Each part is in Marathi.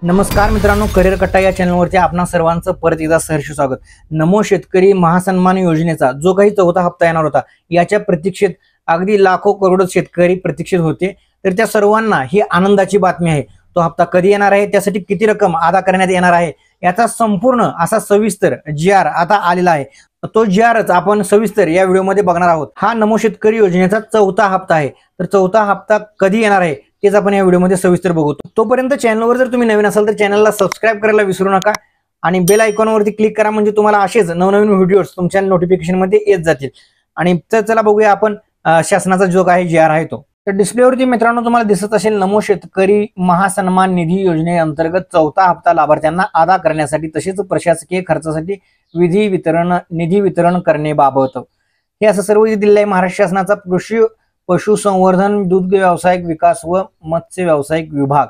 नमस्कार मित्रांनो, करिअर कट्टा या चॅनलवरती आपणा सर्वांचं परत एकदा सहर्ष स्वागत। नमो शेतकरी महासन्मान योजनेचा जो काही चौथा हप्ता येणार होता, याच्या प्रतीक्षेत अगदी लाखो करोडो शेतकरी प्रतीक्षित होते। तर त्या सर्वांना ही आनंदाची बातमी आहे। तो हप्ता कधी येणार आहे, त्यासाठी किती रक्कम अदा करण्यात येणार आहे, याचा संपूर्ण असा सविस्तर जी.आर. आता आलेला आहे। तो जी.आर.च आपण सविस्तर या व्हिडिओमध्ये बघणार आहोत। हा नमो शेतकरी योजनेचा चौथा हप्ता आहे। तर चौथा हप्ता कधी येणार आहे तेच आपण या व्हिडिओमध्ये सविस्तर बघू। तोपर्यंत चॅनलवर जर तुम्ही नवीन असाल तर चॅनलला सबस्क्राइब करायला विसरू नका आणि बेल आयकॉनवरती क्लिक करा, म्हणजे तुम्हाला असेच नवनवीन व्हिडिओज तुमच्या नोटिफिकेशन मध्ये येत जातील। आणि चला बघूया आपण शासनाचा जो काही जी.आर. आहे तो। तर डिस्प्लेवरती मित्रांनो तुम्हाला दिसत असेल, नमो शेतकरी महासन्मान निधी योजनेअंतर्गत चौथा हप्ता लाभार्थ्यांना अदा करण्यासाठी तसेच प्रशासकीय खर्चासाठी निधी वितरण करण्याबाबत हे असं सर्व दिलेलं आहे। महाराष्ट्र शासनाचा कृषी पशुसंवर्धन, दुग्ध व्यावसायिक विकास व मत्स्य व्यावसायिक विभाग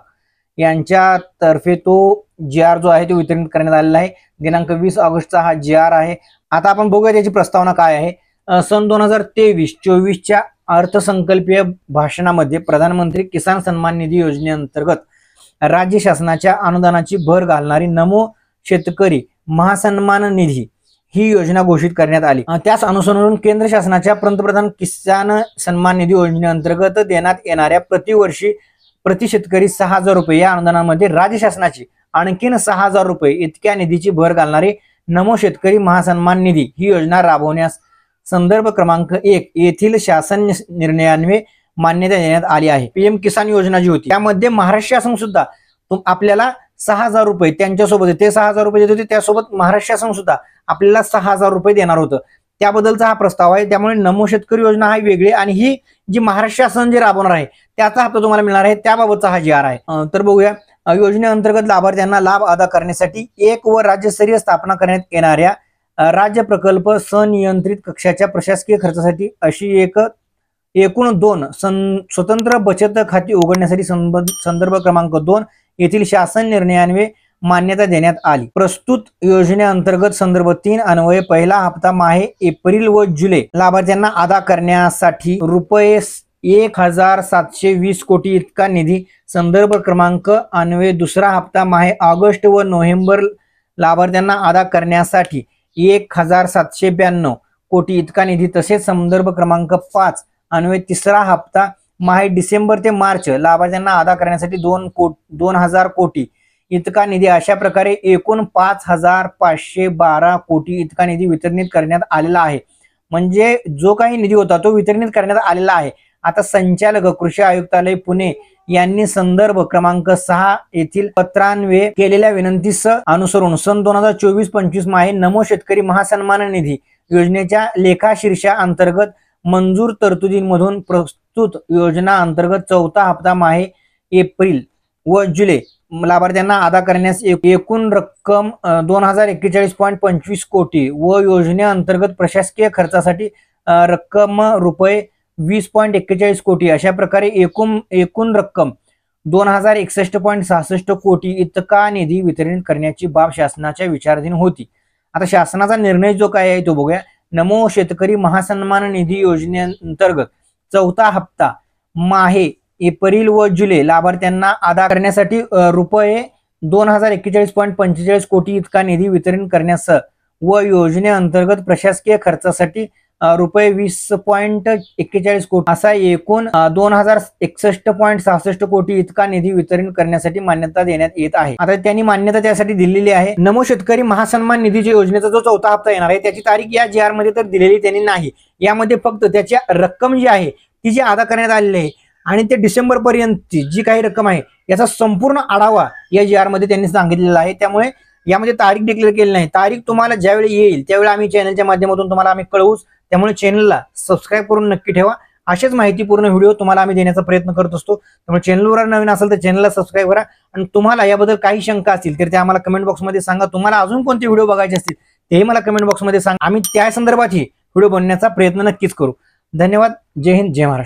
यांच्यातर्फे तो जी.आर. जो आहे तो वितरित करण्यात आलेला आहे। दिनांक 20 ऑगस्टचा हा जी.आर. आहे। आता आपण बघूया त्याची प्रस्तावना काय आहे। सन 2023-24च्या अर्थसंकल्पीय भाषणामध्ये प्रधानमंत्री किसान सन्मान निधी योजनेअंतर्गत राज्य शासनाच्या अनुदानाची भर घालणारी नमो शेतकरी महासन्मान निधी ही योजना घोषित करण्यात आली। त्यास अनुसरून केंद्र शासनाच्या पंतप्रधान किसान सन्मान निधी योजनेअंतर्गत देण्यात येणाऱ्या प्रतिवर्षी प्रति शेतकरी 6,000 रुपये या अनुदानामध्ये राज्य शासनाची आणखीन 6,000 रुपये इतक्या निधीची भर घालणारी नमो शेतकरी महासन्मान निधी ही योजना राबवण्यास संदर्भ क्रमांक 1 येथील शासन निर्णयान्वये मान्यता देण्यात आली आहे। पीएम किसान योजना जी होती त्यामध्ये महाराष्ट्र शासन सुद्धा आपल्याला 6,000 रुपये त्यांच्यासोबत ते 6,000 रुपये देत होते, त्यासोबत महाराष्ट्र शासन सुद्धा आपल्याला 6,000 रुपये देणार होतं। त्याबद्दलचा हा प्रस्ताव आहे। त्यामुळे नमो शेतकरी योजना हा वेगळी आणि ही जी महाराष्ट्र शासन जे राबवणार आहे त्याचा हप्ता तुम्हाला मिळणार आहे, त्याबाबतचा हा जी.आर. आहे। तर बघूया, योजनेअंतर्गत लाभार्थ्यांना लाभ अदा करण्यासाठी एक व राज्यस्तरीय स्थापना करण्यात येणाऱ्या राज्य प्रकल्प संनियंत्रित कक्षाच्या प्रशासकीय खर्चासाठी अशी एकूण 2 स्वतंत्र बचत खाती उघडण्यासाठी संदर्भ क्रमांक 2 येथील शासन निर्णयान्वये मान्यता देण्यात आली। प्रस्तुत योजनेअंतर्गत संदर्भ 3 अन्वये पहिला हप्ता माहे एप्रिल व जुलै लाभार्थ्यांना अदा करण्यासाठी रुपये 1,720 कोटी इतका निधी, संदर्भ क्रमांक अन्वये दुसरा हप्ता माहे ऑगस्ट व नोव्हेंबर लाभार्थ्यांना अदा करण्यासाठी 1,792 कोटी इतका निधी, तसेच संदर्भ क्रमांक 5 अन्वये तिसरा हप्ता माहे डिसेंबर ते मार्च लाभार्थ्यांना अदा करण्यासाठी 2,000 कोटी इतका निधी, अशा प्रकारे एकूण 5,512 कोटी इतका निधी वितरित करण्यात आलेला आहे। म्हणजे जो काही निधी होता तो वितरित करण्यात आलेला आहे। आता संचालक कृषी आयुक्तालय पुणे यांनी संदर्भ क्रमांक 6 येथील पत्रान्वये केलेल्या विनंतीस अनुसरून सन 2024-25 माहे नमो शेतकरी महासन्मान निधी योजनेच्या लेखाशीर्षा अंतर्गत मंजूर तरतुदींमधून प्रस्तुत योजना अंतर्गत चौथा हप्ता माहे एप्रिल व जुलै लाभार्थ्यांना अदा करण्यास एकूण रक्कम 2,041.25 कोटी व योजनेअंतर्गत प्रशासकीय खर्चासाठी रक्कम रुपये 20.41 कोटी, अशा प्रकारे एकूण रक्कम 2,061.66 कोटी इतका निधी वितरित करण्याची बाब शासनाच्या विचाराधीन होती। आता शासनाचा निर्णय जो काय आहे तो बघूया। नमो शेतकरी महासन्मान निधी योजनेअंतर्गत चौथा हप्ता माहे एप्रिल व जुलै लाभार्थ्यांना अदा करण्यासाठी रुपये 2,041.45 कोटी इतका निधी वितरित करण्यास व योजनेअंतर्गत प्रशासकीय खर्चासाठी रुपये 20.41 कोटी असा एकूण 2,061.66 कोटी इतका निधी वितरित करण्यासाठी मान्यता देण्यात येत आहे। आता त्यांनी मान्यता त्यासाठी दिलेली आहे। नमो शेतकरी महासन्मान निधीच्या योजनेचा जो चौथा हप्ता येणार आहे त्याची तारीख या जी.आर. मध्ये तर दिलेली त्यांनी नाही। यामध्ये फक्त त्याची रक्कम जी आहे ती जी अदा करण्यात आलेली आहे आणि ते डिसेंबर पर्यंतची जी काही रक्कम आहे याचा संपूर्ण आढावा या जी.आर. मध्ये त्यांनी सांगितलेला आहे। त्यामुळे यामध्ये तारीख डिक्लेअर केली नाही। तारीख तुम्हाला ज्यावेळी येईल त्यावेळी आम्ही चॅनलच्या माध्यमातून तुम्हाला आम्ही कळवूच। त्यामुळे चॅनलला सबस्क्राइब करून नक्की ठेवा। अशाच माहितीपूर्ण व्हिडिओ तुम्हाला आम्ही देण्याचा प्रयत्न करत असतो। त्यामुळे चॅनलवर नवीन असेल तर चॅनलला सबस्क्राइब करा आणि तुम्हाला याबद्दल काही शंका असतील तर ते आम्हाला कमेंट बॉक्समध्ये सांगा। तुम्हाला अजून कोणते व्हिडिओ बघायचे असतील तेही मला कमेंट बॉक्समध्ये सांगा। आम्ही त्या संदर्भात व्हिडिओ बनवण्याचा प्रयत्न नक्कीच करू। धन्यवाद। जय हिंद, जय महाराष्ट्र।